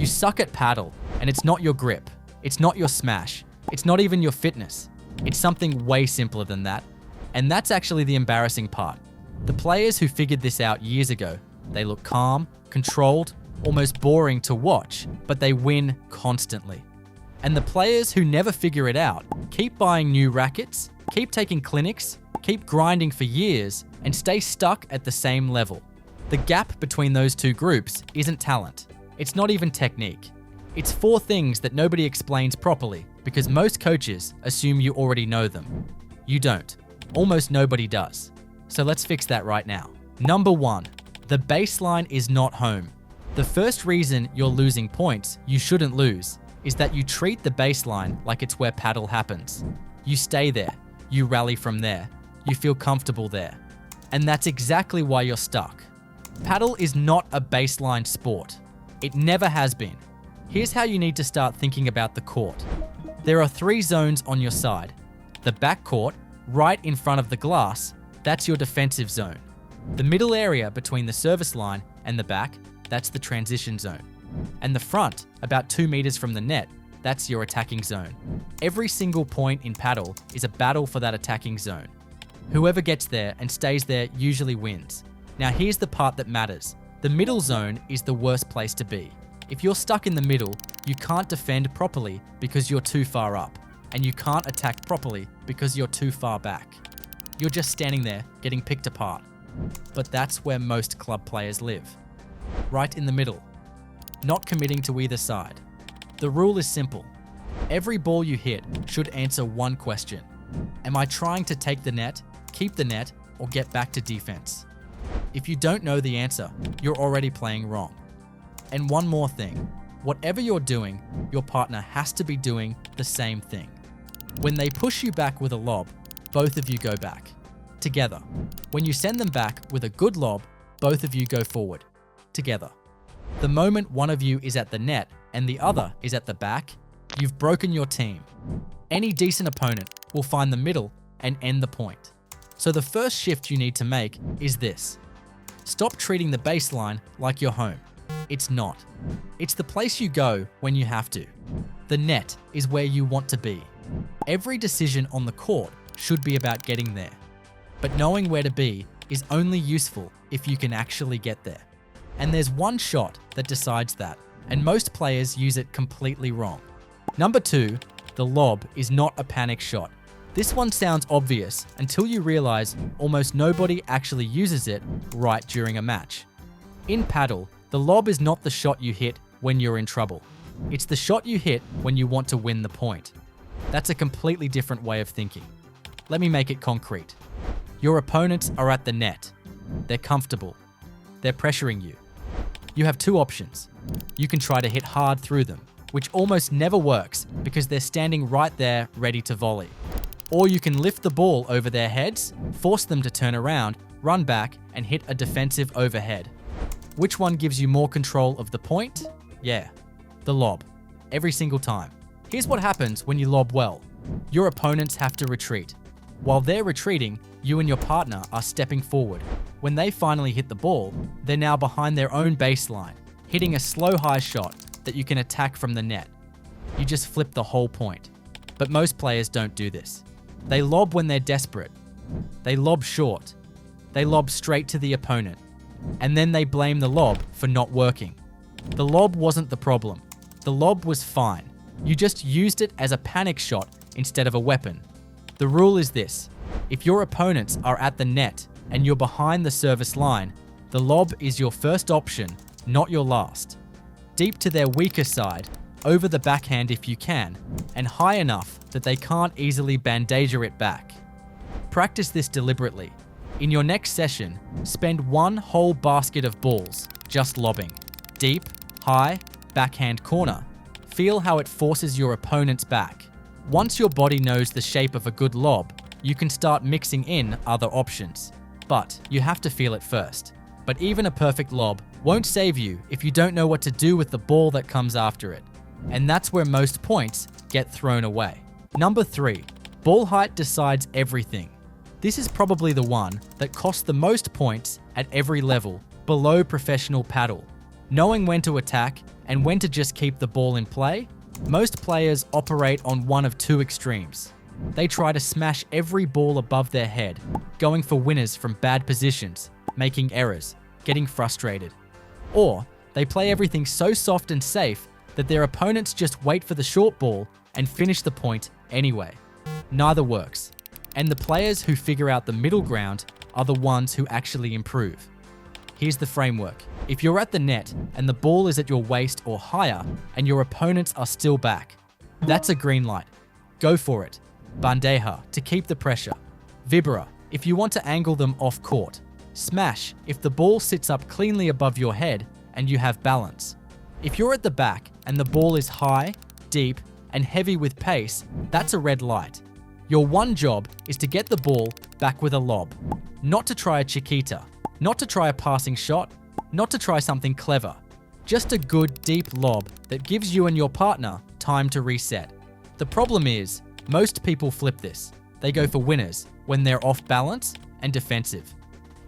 You suck at paddle, and it's not your grip, it's not your smash, it's not even your fitness. It's something way simpler than that. And that's actually the embarrassing part. The players who figured this out years ago, they look calm, controlled, almost boring to watch, but they win constantly. And the players who never figure it out keep buying new rackets, keep taking clinics, keep grinding for years, and stay stuck at the same level. The gap between those two groups isn't talent. It's not even technique. It's 4 things that nobody explains properly because most coaches assume you already know them. You don't. Almost nobody does. So let's fix that right now. Number 1, the baseline is not home. The first reason you're losing points you shouldn't lose is that you treat the baseline like it's where paddle happens. You stay there, you rally from there, you feel comfortable there. And that's exactly why you're stuck. Paddle is not a baseline sport. It never has been. Here's how you need to start thinking about the court. There are 3 zones on your side. The back court, right in front of the glass, that's your defensive zone. The middle area between the service line and the back, that's the transition zone. And the front, about 2 meters from the net, that's your attacking zone. Every single point in paddle is a battle for that attacking zone. Whoever gets there and stays there usually wins. Now here's the part that matters. The middle zone is the worst place to be. If you're stuck in the middle, you can't defend properly because you're too far up, and you can't attack properly because you're too far back. You're just standing there getting picked apart. But that's where most club players live. Right in the middle. Not committing to either side. The rule is simple. Every ball you hit should answer one question. Am I trying to take the net, keep the net, or get back to defense? If you don't know the answer, you're already playing wrong. And one more thing. Whatever you're doing, your partner has to be doing the same thing. When they push you back with a lob, both of you go back. Together. When you send them back with a good lob, both of you go forward. Together. The moment one of you is at the net and the other is at the back, you've broken your team. Any decent opponent will find the middle and end the point. So the first shift you need to make is this. Stop treating the baseline like your home. It's not. It's the place you go when you have to. The net is where you want to be. Every decision on the court should be about getting there. But knowing where to be is only useful if you can actually get there. And there's one shot that decides that, and most players use it completely wrong. Number 2, the lob is not a panic shot. This one sounds obvious until you realize almost nobody actually uses it right during a match. In paddle, the lob is not the shot you hit when you're in trouble. It's the shot you hit when you want to win the point. That's a completely different way of thinking. Let me make it concrete. Your opponents are at the net. They're comfortable. They're pressuring you. You have 2 options. You can try to hit hard through them, which almost never works because they're standing right there ready to volley. Or you can lift the ball over their heads, force them to turn around, run back, and hit a defensive overhead. Which one gives you more control of the point? Yeah, the lob. Every single time. Here's what happens when you lob well. Your opponents have to retreat. While they're retreating, you and your partner are stepping forward. When they finally hit the ball, they're now behind their own baseline, hitting a slow high shot that you can attack from the net. You just flip the whole point. But most players don't do this. They lob when they're desperate. They lob short. They lob straight to the opponent. And then they blame the lob for not working. The lob wasn't the problem. The lob was fine. You just used it as a panic shot instead of a weapon. The rule is this. If your opponents are at the net and you're behind the service line, the lob is your first option, not your last. Deep to their weaker side, over the backhand if you can, and high enough that they can't easily bandager it back. Practice this deliberately. In your next session, spend one whole basket of balls, just lobbing. Deep, high, backhand corner. Feel how it forces your opponent's back. Once your body knows the shape of a good lob, you can start mixing in other options. But you have to feel it first. But even a perfect lob won't save you if you don't know what to do with the ball that comes after it. And that's where most points get thrown away. Number 3, ball height decides everything. This is probably the one that costs the most points at every level below professional paddle. Knowing when to attack and when to just keep the ball in play, most players operate on one of two extremes. They try to smash every ball above their head, going for winners from bad positions, making errors, getting frustrated. Or they play everything so soft and safe that their opponents just wait for the short ball and finish the point anyway. Neither works. And the players who figure out the middle ground are the ones who actually improve. Here's the framework. If you're at the net and the ball is at your waist or higher and your opponents are still back, that's a green light. Go for it. Bandeja to keep the pressure. Vibra if you want to angle them off court. Smash if the ball sits up cleanly above your head and you have balance. If you're at the back and the ball is high, deep, and heavy with pace, that's a red light. Your one job is to get the ball back with a lob. Not to try a chiquita, not to try a passing shot, not to try something clever. Just a good deep lob that gives you and your partner time to reset. The problem is, most people flip this. They go for winners when they're off balance and defensive.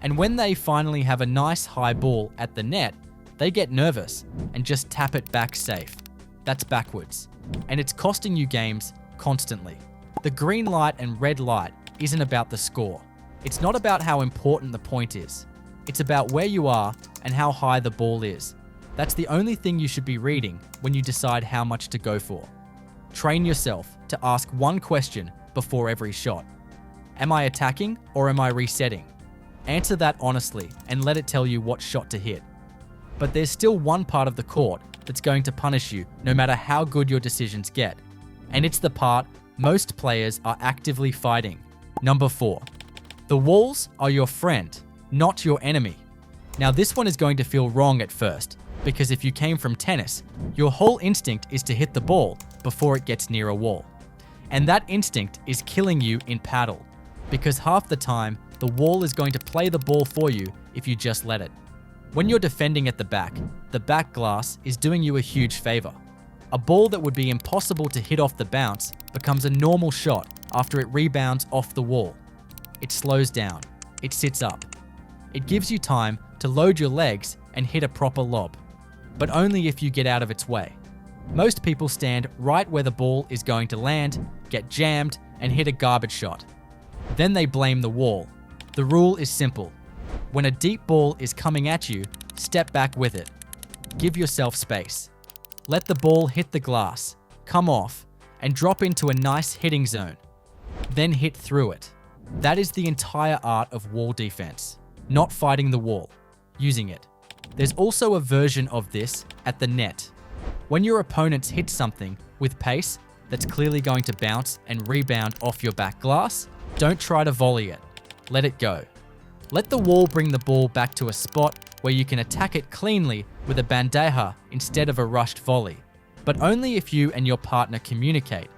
And when they finally have a nice high ball at the net, they get nervous and just tap it back safe. That's backwards. And it's costing you games constantly. The green light and red light isn't about the score. It's not about how important the point is. It's about where you are and how high the ball is. That's the only thing you should be reading when you decide how much to go for. Train yourself to ask one question before every shot. Am I attacking or am I resetting? Answer that honestly and let it tell you what shot to hit. But there's still one part of the court that's going to punish you no matter how good your decisions get. And it's the part most players are actively fighting. Number 4. The walls are your friend, not your enemy. Now this one is going to feel wrong at first, because if you came from tennis, your whole instinct is to hit the ball before it gets near a wall. And that instinct is killing you in paddle, because half the time, the wall is going to play the ball for you if you just let it. When you're defending at the back glass is doing you a huge favor. A ball that would be impossible to hit off the bounce becomes a normal shot after it rebounds off the wall. It slows down. It sits up. It gives you time to load your legs and hit a proper lob, but only if you get out of its way. Most people stand right where the ball is going to land, get jammed, and hit a garbage shot. Then they blame the wall. The rule is simple. When a deep ball is coming at you, step back with it. Give yourself space. Let the ball hit the glass, come off, and drop into a nice hitting zone. Then hit through it. That is the entire art of wall defense. Not fighting the wall, using it. There's also a version of this at the net. When your opponents hit something with pace that's clearly going to bounce and rebound off your back glass, don't try to volley it. Let it go. Let the wall bring the ball back to a spot where you can attack it cleanly with a bandeja instead of a rushed volley. But only if you and your partner communicate.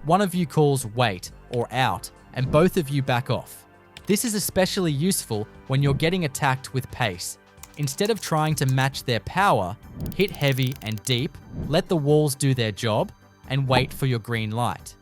One of you calls wait or out, and both of you back off. This is especially useful when you're getting attacked with pace. Instead of trying to match their power, hit heavy and deep, let the walls do their job, and wait for your green light.